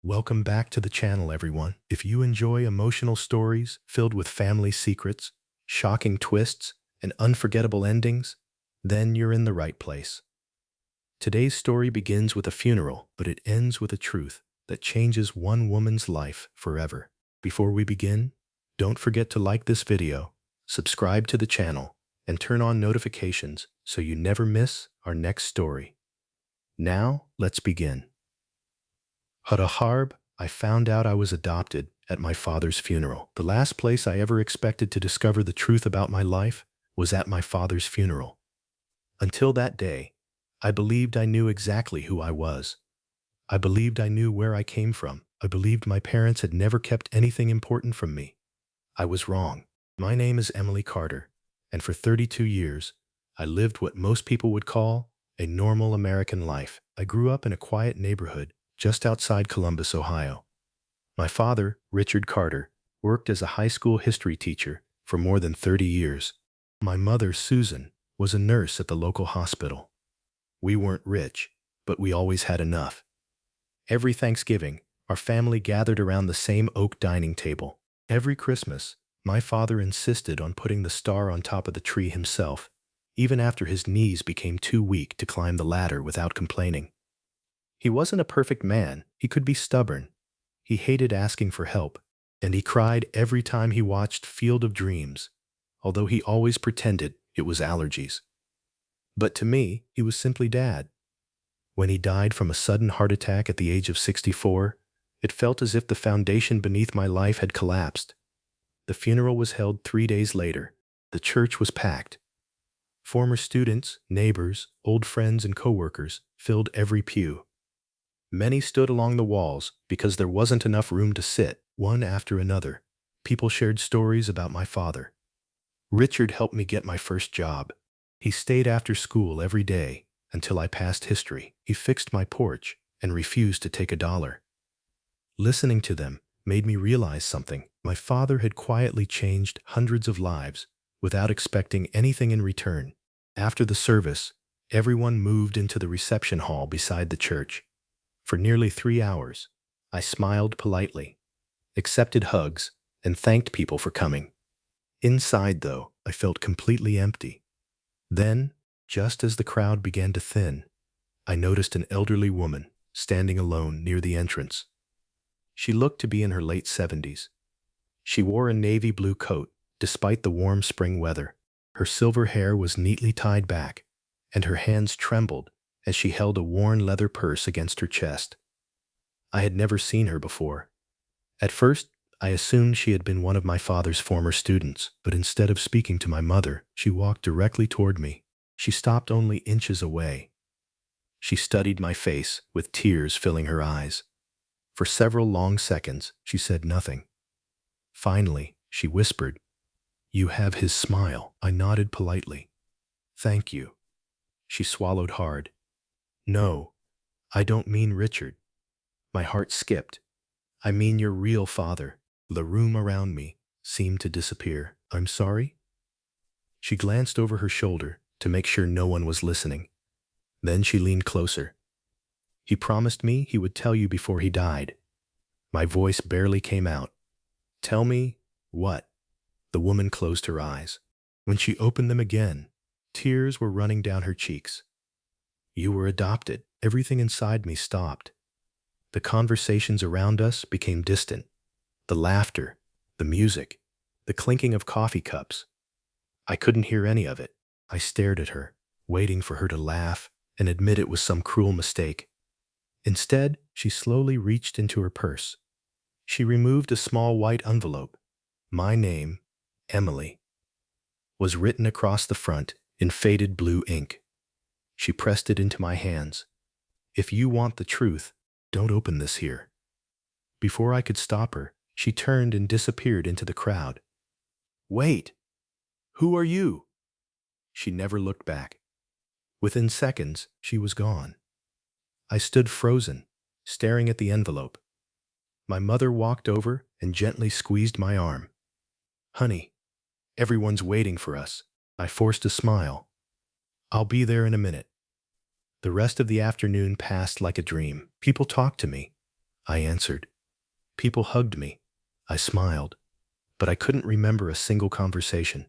Welcome back to the channel, everyone. If you enjoy emotional stories filled with family secrets, shocking twists, and unforgettable endings, then you're in the right place. Today's story begins with a funeral, but it ends with a truth that changes one woman's life forever. Before we begin, don't forget to like this video, subscribe to the channel, and turn on notifications so you never miss our next story. Now, let's begin. At a harb, I found out I was adopted at my father's funeral. The last place I ever expected to discover the truth about my life was at my father's funeral. Until that day, I believed I knew exactly who I was. I believed I knew where I came from. I believed my parents had never kept anything important from me. I was wrong. My name is Emily Carter, and for 32 years, I lived what most people would call a normal American life. I grew up in a quiet neighborhood just outside Columbus, Ohio. My father, Richard Carter, worked as a high school history teacher for more than 30 years. My mother, Susan, was a nurse at the local hospital. We weren't rich, but we always had enough. Every Thanksgiving, our family gathered around the same oak dining table. Every Christmas, my father insisted on putting the star on top of the tree himself, even after his knees became too weak to climb the ladder without complaining. He wasn't a perfect man. He could be stubborn. He hated asking for help, and he cried every time he watched Field of Dreams, although he always pretended it was allergies. But to me, he was simply Dad. When he died from a sudden heart attack at the age of 64, it felt as if the foundation beneath my life had collapsed. The funeral was held 3 days later. The church was packed. Former students, neighbors, old friends, and coworkers filled every pew. Many stood along the walls because there wasn't enough room to sit, one after another. People shared stories about my father. Richard helped me get my first job. He stayed after school every day until I passed history. He fixed my porch and refused to take $1. Listening to them made me realize something. My father had quietly changed hundreds of lives without expecting anything in return. After the service, everyone moved into the reception hall beside the church. For nearly 3 hours, I smiled politely, accepted hugs, and thanked people for coming. Inside, though, I felt completely empty. Then, just as the crowd began to thin, I noticed an elderly woman standing alone near the entrance. She looked to be in her late 70s. She wore a navy blue coat despite the warm spring weather. Her silver hair was neatly tied back, and her hands trembled as she held a worn leather purse against her chest. I had never seen her before. At first, I assumed she had been one of my father's former students, but instead of speaking to my mother, she walked directly toward me. She stopped only inches away. She studied my face with tears filling her eyes. For several long seconds, she said nothing. Finally, she whispered, "You have his smile." I nodded politely. "Thank you." She swallowed hard. "No, I don't mean Richard." My heart skipped. "I mean your real father." The room around me seemed to disappear. "I'm sorry?" She glanced over her shoulder to make sure no one was listening. Then she leaned closer. "He promised me he would tell you before he died." My voice barely came out. "Tell me what?" The woman closed her eyes. When she opened them again, tears were running down her cheeks. "You were adopted." Everything inside me stopped. The conversations around us became distant. The laughter, the music, the clinking of coffee cups. I couldn't hear any of it. I stared at her, waiting for her to laugh and admit it was some cruel mistake. Instead, she slowly reached into her purse. She removed a small white envelope. My name, Emily, was written across the front in faded blue ink. She pressed it into my hands. "If you want the truth, don't open this here." Before I could stop her, she turned and disappeared into the crowd. "Wait! Who are you?" She never looked back. Within seconds, she was gone. I stood frozen, staring at the envelope. My mother walked over and gently squeezed my arm. "Honey, everyone's waiting for us." I forced a smile. "I'll be there in a minute." The rest of the afternoon passed like a dream. People talked to me. I answered. People hugged me. I smiled, but I couldn't remember a single conversation.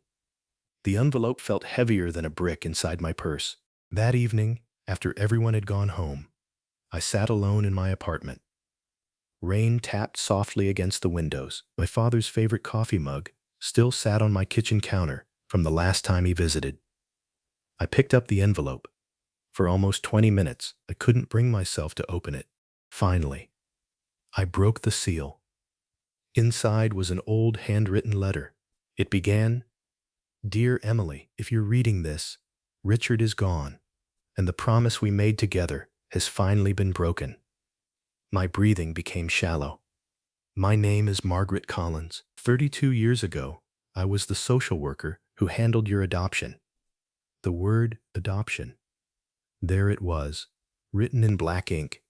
The envelope felt heavier than a brick inside my purse. That evening, after everyone had gone home, I sat alone in my apartment. Rain tapped softly against the windows. My father's favorite coffee mug still sat on my kitchen counter from the last time he visited. I picked up the envelope. For almost 20 minutes, I couldn't bring myself to open it. Finally, I broke the seal. Inside was an old handwritten letter. It began, "Dear Emily, if you're reading this, Richard is gone, and the promise we made together has finally been broken." My breathing became shallow. My name is Margaret Collins. 32 years ago, I was the social worker who handled your adoption. The word adoption. There it was, written in black ink.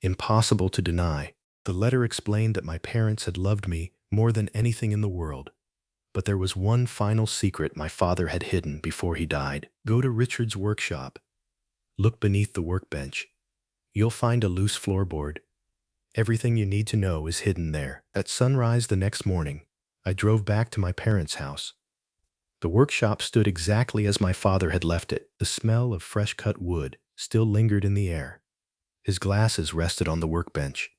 Impossible to deny. The letter explained that my parents had loved me more than anything in the world. But there was one final secret my father had hidden before he died. Go to Richard's workshop. Look beneath the workbench. You'll find a loose floorboard. Everything you need to know is hidden there. At sunrise the next morning, I drove back to my parents' house. The workshop stood exactly as my father had left it. The smell of fresh-cut wood still lingered in the air. His glasses rested on the workbench.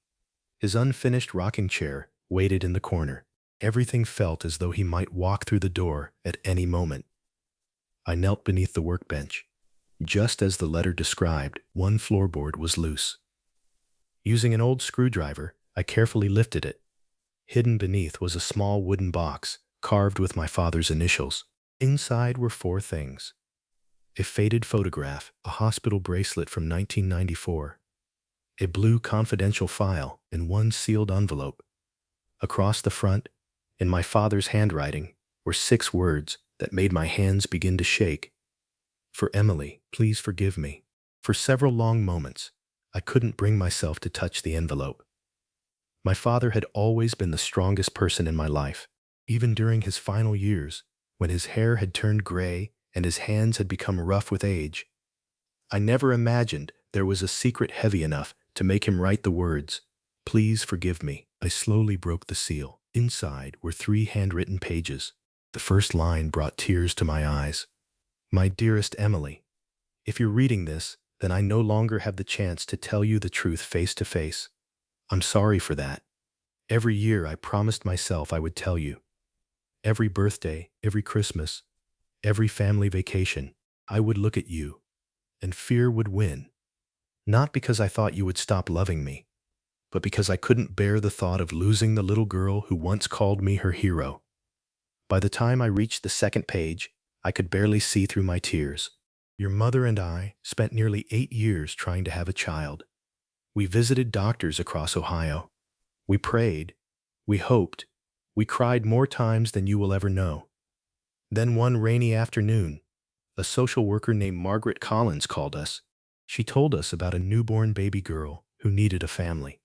His unfinished rocking chair waited in the corner. Everything felt as though he might walk through the door at any moment. I knelt beneath the workbench. Just as the letter described, one floorboard was loose. Using an old screwdriver, I carefully lifted it. Hidden beneath was a small wooden box, carved with my father's initials. Inside were 4 things. A faded photograph, a hospital bracelet from 1994, a blue confidential file, and one sealed envelope. Across the front, in my father's handwriting, were 6 words that made my hands begin to shake. For Emily, please forgive me. For several long moments, I couldn't bring myself to touch the envelope. My father had always been the strongest person in my life, even during his final years, when his hair had turned gray and his hands had become rough with age. I never imagined there was a secret heavy enough to make him write the words, "Please forgive me." I slowly broke the seal. Inside were 3 handwritten pages. The first line brought tears to my eyes. My dearest Emily, if you're reading this, then I no longer have the chance to tell you the truth face to face. I'm sorry for that. Every year I promised myself I would tell you. Every birthday, every Christmas, every family vacation, I would look at you, and fear would win. Not because I thought you would stop loving me, but because I couldn't bear the thought of losing the little girl who once called me her hero. By the time I reached the second page, I could barely see through my tears. Your mother and I spent nearly 8 years trying to have a child. We visited doctors across Ohio. We prayed. We hoped. We cried more times than you will ever know. Then one rainy afternoon, a social worker named Margaret Collins called us. She told us about a newborn baby girl who needed a family.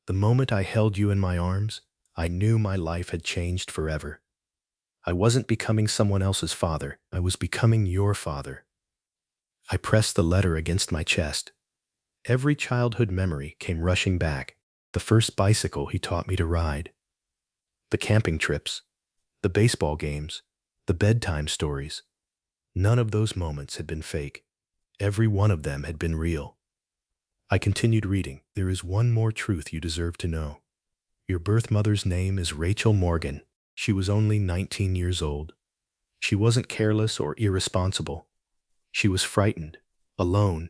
The moment I held you in my arms, I knew my life had changed forever. I wasn't becoming someone else's father. I was becoming your father. I pressed the letter against my chest. Every childhood memory came rushing back. The first bicycle he taught me to ride. The camping trips. The baseball games. The bedtime stories. None of those moments had been fake. Every one of them had been real. I continued reading. There is one more truth you deserve to know. Your birth mother's name is Rachel Morgan. She was only 19 years old. She wasn't careless or irresponsible. She was frightened, alone,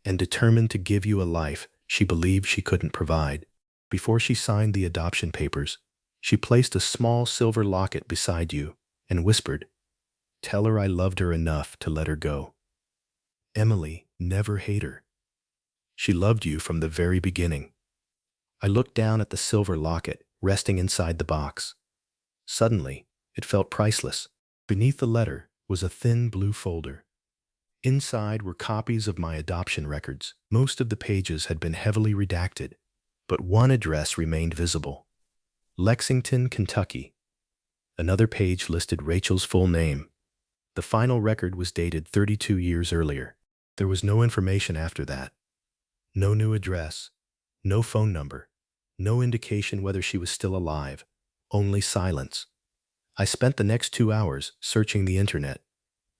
and determined to give you a life she believed she couldn't provide. Before she signed the adoption papers, she placed a small silver locket beside you and whispered, "Tell her I loved her enough to let her go." Emily, never hate her. She loved you from the very beginning. I looked down at the silver locket resting inside the box. Suddenly, it felt priceless. Beneath the letter was a thin blue folder. Inside were copies of my adoption records. Most of the pages had been heavily redacted, but one address remained visible. Lexington, Kentucky. Another page listed Rachel's full name. The final record was dated 32 years earlier. There was no information after that. No new address. No phone number. No indication whether she was still alive. Only silence. I spent the next 2 hours searching the internet.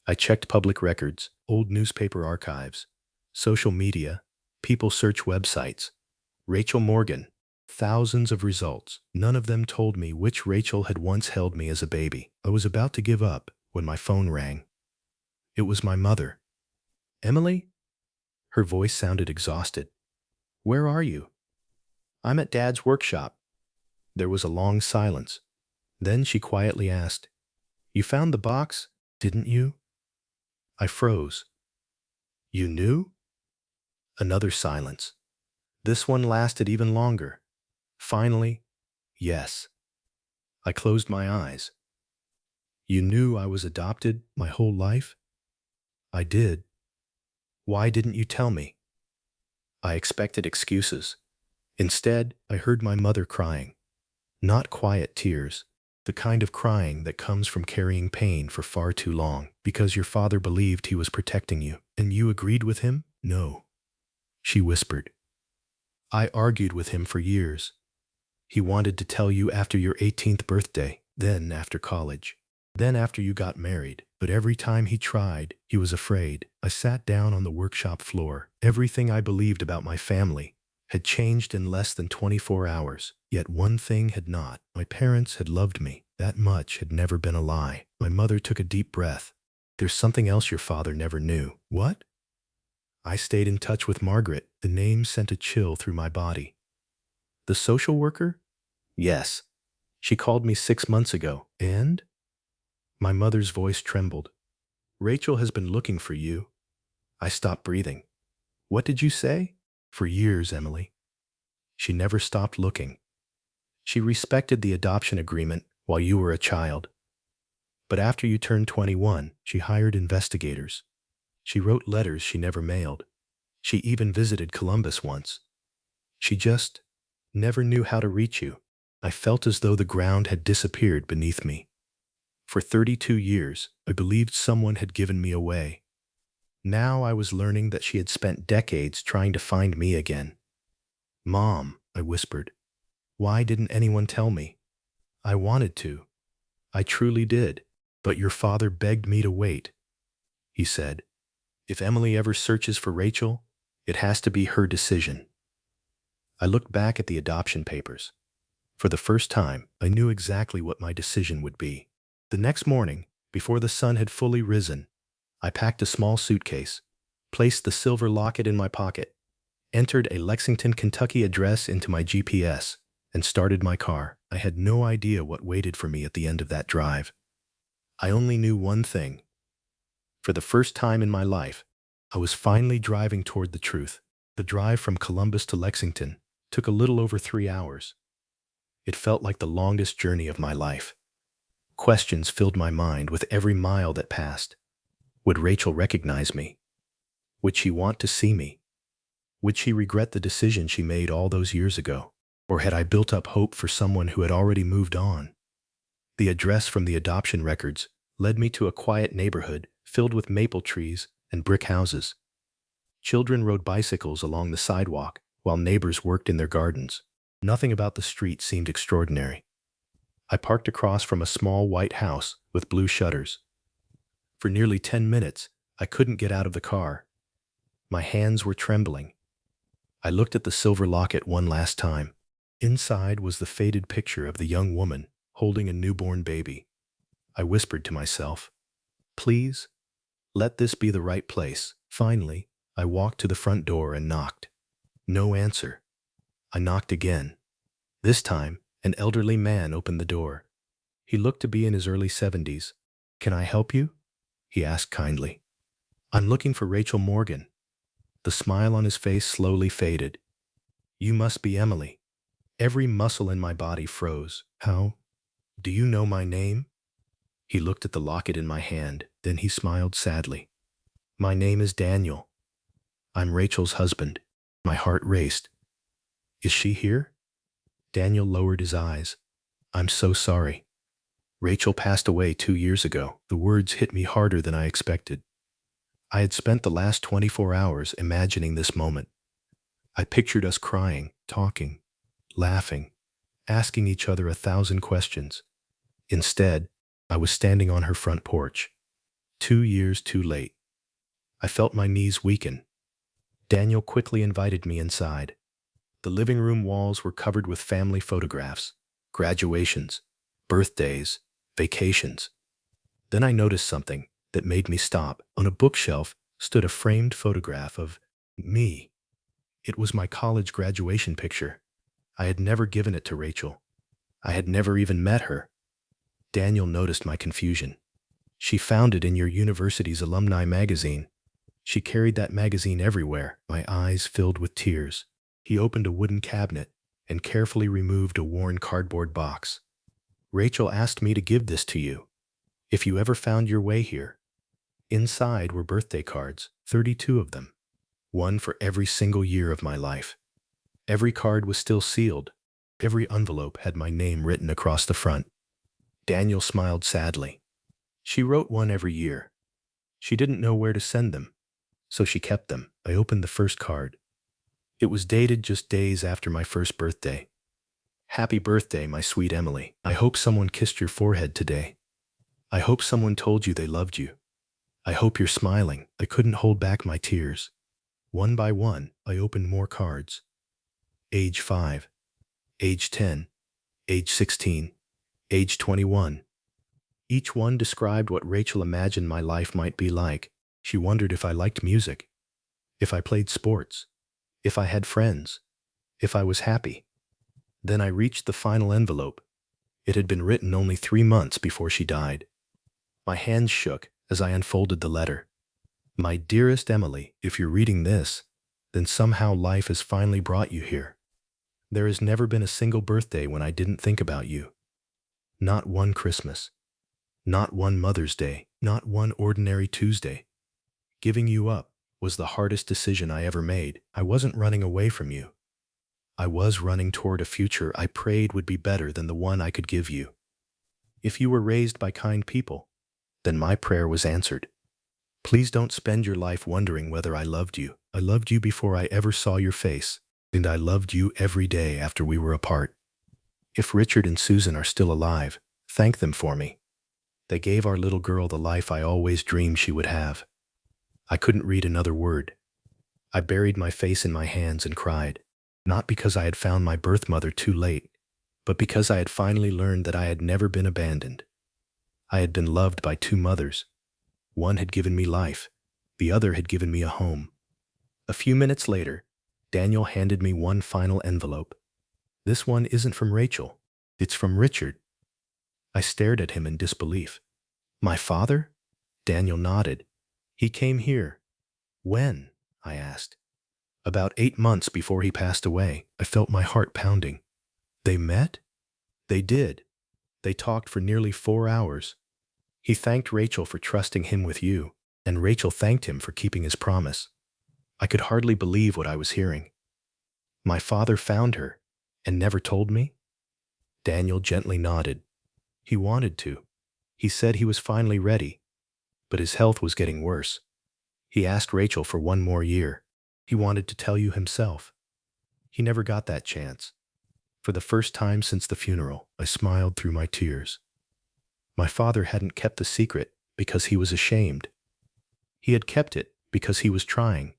I checked public records, old newspaper archives, social media, people search websites. Rachel Morgan. Thousands of results. None of them told me which Rachel had once held me as a baby. I was about to give up when my phone rang. It was my mother. Emily? Her voice sounded exhausted. Where are you? I'm at Dad's workshop. There was a long silence. Then she quietly asked, You found the box, didn't you? I froze. You knew? Another silence. This one lasted even longer. Finally, yes. I closed my eyes. You knew I was adopted my whole life? I did. Why didn't you tell me? I expected excuses. Instead, I heard my mother crying. Not quiet tears, the kind of crying that comes from carrying pain for far too long because your father believed he was protecting you. And you agreed with him? No. She whispered. I argued with him for years. He wanted to tell you after your 18th birthday, then after college, then after you got married. But every time he tried, he was afraid. I sat down on the workshop floor. Everything I believed about my family had changed in less than 24 hours. Yet one thing had not. My parents had loved me. That much had never been a lie. My mother took a deep breath. There's something else your father never knew. What? I stayed in touch with Margaret. The name sent a chill through my body. The social worker? Yes. She called me 6 months ago. And? My mother's voice trembled. Rachel has been looking for you. I stopped breathing. What did you say? For years, Emily. She never stopped looking. She respected the adoption agreement while you were a child. But after you turned 21, she hired investigators. She wrote letters she never mailed. She even visited Columbus once. She just never knew how to reach you. I felt as though the ground had disappeared beneath me. For 32 years, I believed someone had given me away. Now I was learning that she had spent decades trying to find me again. Mom, I whispered. Why didn't anyone tell me? I wanted to. I truly did. But your father begged me to wait. He said, if Emily ever searches for Rachel, it has to be her decision. I looked back at the adoption papers. For the first time, I knew exactly what my decision would be. The next morning, before the sun had fully risen, I packed a small suitcase, placed the silver locket in my pocket, entered a Lexington, Kentucky address into my GPS, and started my car. I had no idea what waited for me at the end of that drive. I only knew one thing. For the first time in my life, I was finally driving toward the truth. The drive from Columbus to Lexington took a little over 3 hours. It felt like the longest journey of my life. Questions filled my mind with every mile that passed. Would Rachel recognize me? Would she want to see me? Would she regret the decision she made all those years ago? Or had I built up hope for someone who had already moved on? The address from the adoption records led me to a quiet neighborhood filled with maple trees and brick houses. Children rode bicycles along the sidewalk while neighbors worked in their gardens. Nothing about the street seemed extraordinary. I parked across from a small white house with blue shutters. For nearly 10 minutes, I couldn't get out of the car. My hands were trembling. I looked at the silver locket one last time. Inside was the faded picture of the young woman holding a newborn baby. I whispered to myself, please, let this be the right place. Finally, I walked to the front door and knocked. No answer. I knocked again. This time, an elderly man opened the door. He looked to be in his early 70s. Can I help you? He asked kindly. I'm looking for Rachel Morgan. The smile on his face slowly faded. You must be Emily. Every muscle in my body froze. How? Do you know my name? He looked at the locket in my hand, then he smiled sadly. My name is Daniel. I'm Rachel's husband. My heart raced. Is she here? Daniel lowered his eyes. I'm so sorry. Rachel passed away 2 years ago. The words hit me harder than I expected. I had spent the last 24 hours imagining this moment. I pictured us crying, talking, laughing, asking each other 1,000 questions. Instead, I was standing on her front porch, 2 years too late. I felt my knees weaken. Daniel quickly invited me inside. The living room walls were covered with family photographs, graduations, birthdays, vacations. Then I noticed something that made me stop. On a bookshelf stood a framed photograph of me. It was my college graduation picture. I had never given it to Rachel. I had never even met her. Daniel noticed my confusion. She found it in your university's alumni magazine. She carried that magazine everywhere. My eyes filled with tears. He opened a wooden cabinet and carefully removed a worn cardboard box. Rachel asked me to give this to you, if you ever found your way here. Inside were birthday cards, 32 of them, one for every single year of my life. Every card was still sealed. Every envelope had my name written across the front. Daniel smiled sadly. She wrote one every year. She didn't know where to send them, so she kept them. I opened the first card. It was dated just days after my first birthday. Happy birthday, my sweet Emily. I hope someone kissed your forehead today. I hope someone told you they loved you. I hope you're smiling. I couldn't hold back my tears. One by one, I opened more cards. Age 5, age 10, age 16, age 21. Each one described what Rachel imagined my life might be like. She wondered if I liked music, if I played sports, if I had friends, if I was happy. Then I reached the final envelope. It had been written only 3 months before she died. My hands shook as I unfolded the letter. My dearest Emily, if you're reading this, then somehow life has finally brought you here. There has never been a single birthday when I didn't think about you. Not one Christmas. Not one Mother's Day. Not one ordinary Tuesday. Giving you up was the hardest decision I ever made. I wasn't running away from you. I was running toward a future I prayed would be better than the one I could give you. If you were raised by kind people, then my prayer was answered. Please don't spend your life wondering whether I loved you. I loved you before I ever saw your face, and I loved you every day after we were apart. If Richard and Susan are still alive, thank them for me. They gave our little girl the life I always dreamed she would have. I couldn't read another word. I buried my face in my hands and cried, not because I had found my birth mother too late, but because I had finally learned that I had never been abandoned. I had been loved by 2 mothers. One had given me life. The other had given me a home. A few minutes later, Daniel handed me one final envelope. This one isn't from Rachel. It's from Richard. I stared at him in disbelief. My father? Daniel nodded. He came here. When? I asked. About 8 months before he passed away. I felt my heart pounding. They met? They did. They talked for nearly 4 hours. He thanked Rachel for trusting him with you, and Rachel thanked him for keeping his promise. I could hardly believe what I was hearing. My father found her and never told me? Daniel gently nodded. He wanted to. He said he was finally ready, but his health was getting worse. He asked Rachel for 1 more year. He wanted to tell you himself. He never got that chance. For the first time since the funeral, I smiled through my tears. My father hadn't kept the secret because he was ashamed. He had kept it because he was trying,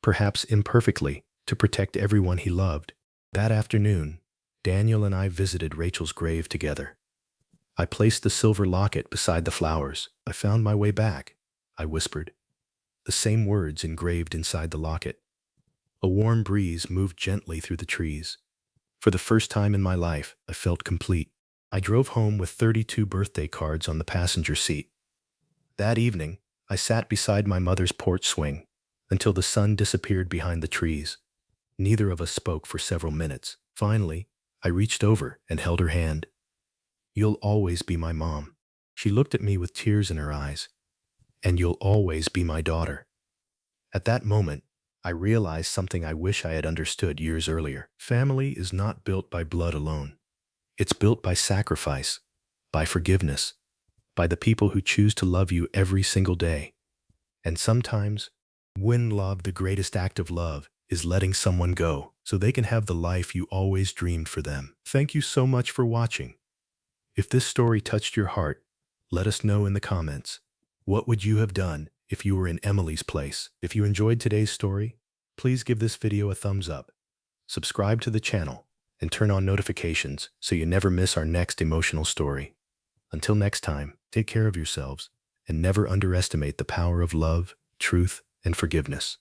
perhaps imperfectly, to protect everyone he loved. That afternoon, Daniel and I visited Rachel's grave together. I placed the silver locket beside the flowers. I found my way back, I whispered. The same words engraved inside the locket. A warm breeze moved gently through the trees. For the first time in my life, I felt complete. I drove home with 32 birthday cards on the passenger seat. That evening, I sat beside my mother's porch swing until the sun disappeared behind the trees. Neither of us spoke for several minutes. Finally, I reached over and held her hand. You'll always be my mom. She looked at me with tears in her eyes. And you'll always be my daughter. At that moment, I realized something I wish I had understood years earlier. Family is not built by blood alone. It's built by sacrifice, by forgiveness, by the people who choose to love you every single day. And sometimes, when love, the greatest act of love, is letting someone go so they can have the life you always dreamed for them. Thank you so much for watching. If this story touched your heart, let us know in the comments. What would you have done if you were in Emily's place? If you enjoyed today's story, please give this video a thumbs up, subscribe to the channel, and turn on notifications so you never miss our next emotional story. Until next time, take care of yourselves and never underestimate the power of love, truth, and forgiveness.